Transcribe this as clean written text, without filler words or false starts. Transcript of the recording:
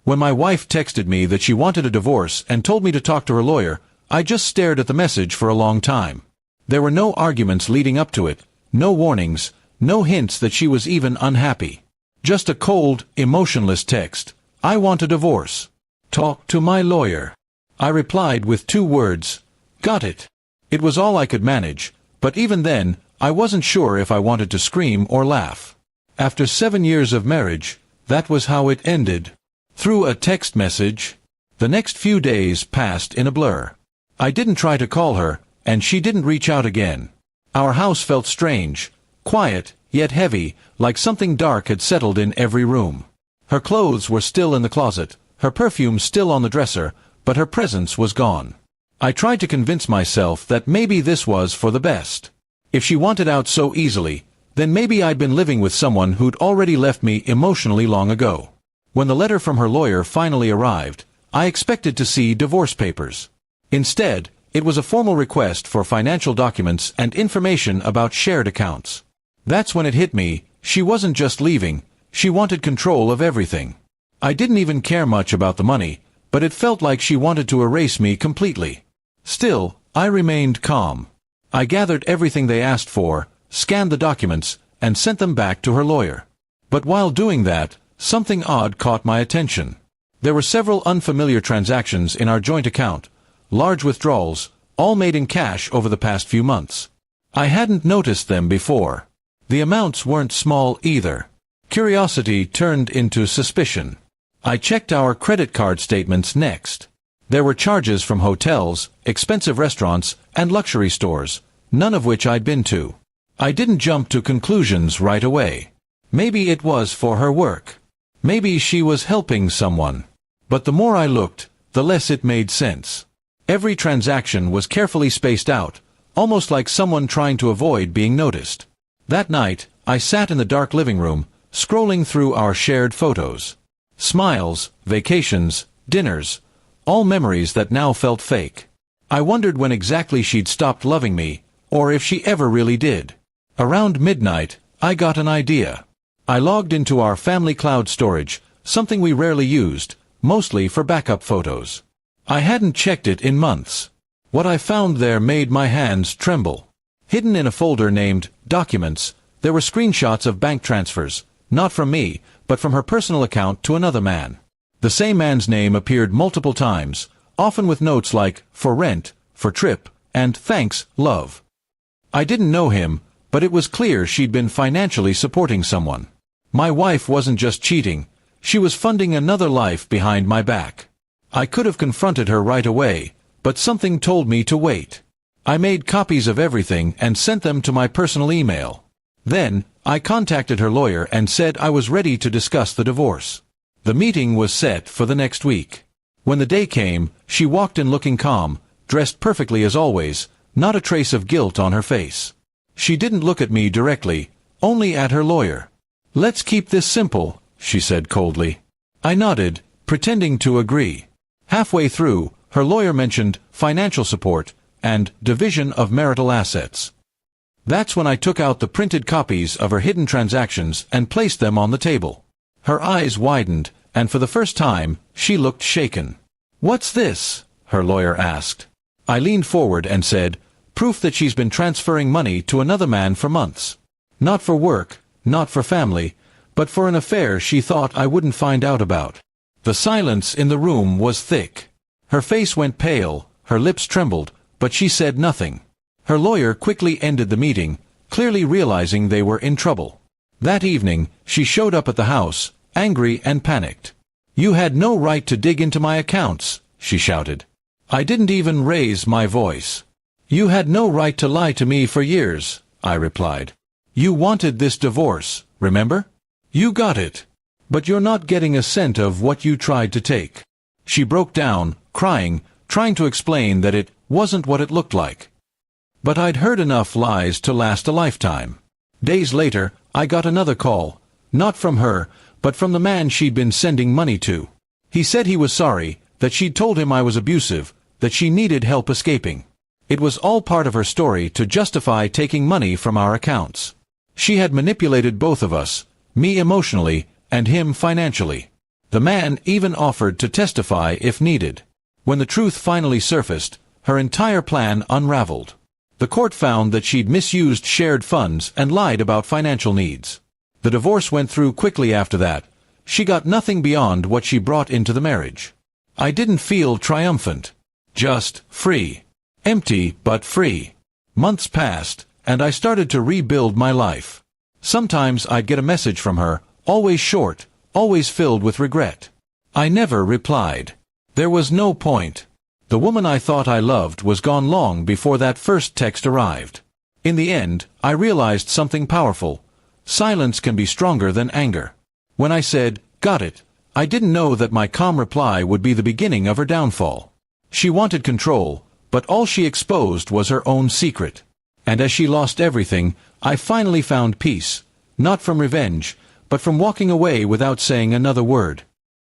When my wife texted me that she wanted a divorce and told me to talk to her lawyer, I just stared at the message for a long time. There were no arguments leading up to it, no warnings, no hints that she was even unhappy. Just a cold, emotionless text. I want a divorce. Talk to my lawyer. I replied with 2 words. Got it. It was all I could manage, but even then, I wasn't sure if I wanted to scream or laugh. After 7 years of marriage, that was how it ended. Through a text message. The next few days passed in a blur. I didn't try to call her, and she didn't reach out again. Our house felt strange, quiet, yet heavy, like something dark had settled in every room. Her clothes were still in the closet, her perfume still on the dresser, but her presence was gone. I tried to convince myself that maybe this was for the best. If she wanted out so easily, then maybe I'd been living with someone who'd already left me emotionally long ago. When the letter from her lawyer finally arrived, I expected to see divorce papers. Instead, it was a formal request for financial documents and information about shared accounts. That's when it hit me, she wasn't just leaving, she wanted control of everything. I didn't even care much about the money, but it felt like she wanted to erase me completely. Still, I remained calm. I gathered everything they asked for, scanned the documents, and sent them back to her lawyer. But while doing that, something odd caught my attention. There were several unfamiliar transactions in our joint account, large withdrawals, all made in cash over the past few months. I hadn't noticed them before. The amounts weren't small either. Curiosity turned into suspicion. I checked our credit card statements next. There were charges from hotels, expensive restaurants, and luxury stores, none of which I'd been to. I didn't jump to conclusions right away. Maybe it was for her work. Maybe she was helping someone. But the more I looked, the less it made sense. Every transaction was carefully spaced out, almost like someone trying to avoid being noticed. That night, I sat in the dark living room, scrolling through our shared photos. Smiles, vacations, dinners, all memories that now felt fake. I wondered when exactly she'd stopped loving me, or if she ever really did. Around midnight, I got an idea. I logged into our family cloud storage, something we rarely used, mostly for backup photos. I hadn't checked it in months. What I found there made my hands tremble. Hidden in a folder named Documents, there were screenshots of bank transfers, not from me, but from her personal account to another man. The same man's name appeared multiple times, often with notes like, for rent, for trip, and thanks, love. I didn't know him, but it was clear she'd been financially supporting someone. My wife wasn't just cheating, she was funding another life behind my back. I could have confronted her right away, but something told me to wait. I made copies of everything and sent them to my personal email. Then, I contacted her lawyer and said I was ready to discuss the divorce. The meeting was set for the next week. When the day came, she walked in looking calm, dressed perfectly as always, not a trace of guilt on her face. She didn't look at me directly, only at her lawyer. "Let's keep this simple," she said coldly. I nodded, pretending to agree. Halfway through, her lawyer mentioned financial support and division of marital assets. That's when I took out the printed copies of her hidden transactions and placed them on the table. Her eyes widened, and for the first time, she looked shaken. "What's this?" her lawyer asked. I leaned forward and said, "Proof that she's been transferring money to another man for months. Not for work, not for family, but for an affair she thought I wouldn't find out about." The silence in the room was thick. Her face went pale, her lips trembled, but she said nothing. Her lawyer quickly ended the meeting, clearly realizing they were in trouble. That evening, she showed up at the house, angry and panicked. "You had no right to dig into my accounts," she shouted. I didn't even raise my voice. "You had no right to lie to me for years," I replied. "You wanted this divorce, remember? You got it. But you're not getting a cent of what you tried to take." She broke down, crying, trying to explain that it wasn't what it looked like. But I'd heard enough lies to last a lifetime. Days later, I got another call, not from her, but from the man she'd been sending money to. He said he was sorry, that she'd told him I was abusive, that she needed help escaping. It was all part of her story to justify taking money from our accounts. She had manipulated both of us, me emotionally, and him financially. The man even offered to testify if needed. When the truth finally surfaced, her entire plan unraveled. The court found that she'd misused shared funds and lied about financial needs. The divorce went through quickly after that. She got nothing beyond what she brought into the marriage. I didn't feel triumphant. Just free. Empty, but free. Months passed, and I started to rebuild my life. Sometimes I'd get a message from her, always short, always filled with regret. I never replied. There was no point. The woman I thought I loved was gone long before that first text arrived. In the end, I realized something powerful. Silence can be stronger than anger. When I said, "Got it," I didn't know that my calm reply would be the beginning of her downfall. She wanted control, but all she exposed was her own secret. And as she lost everything, I finally found peace, not from revenge, but from walking away without saying another word.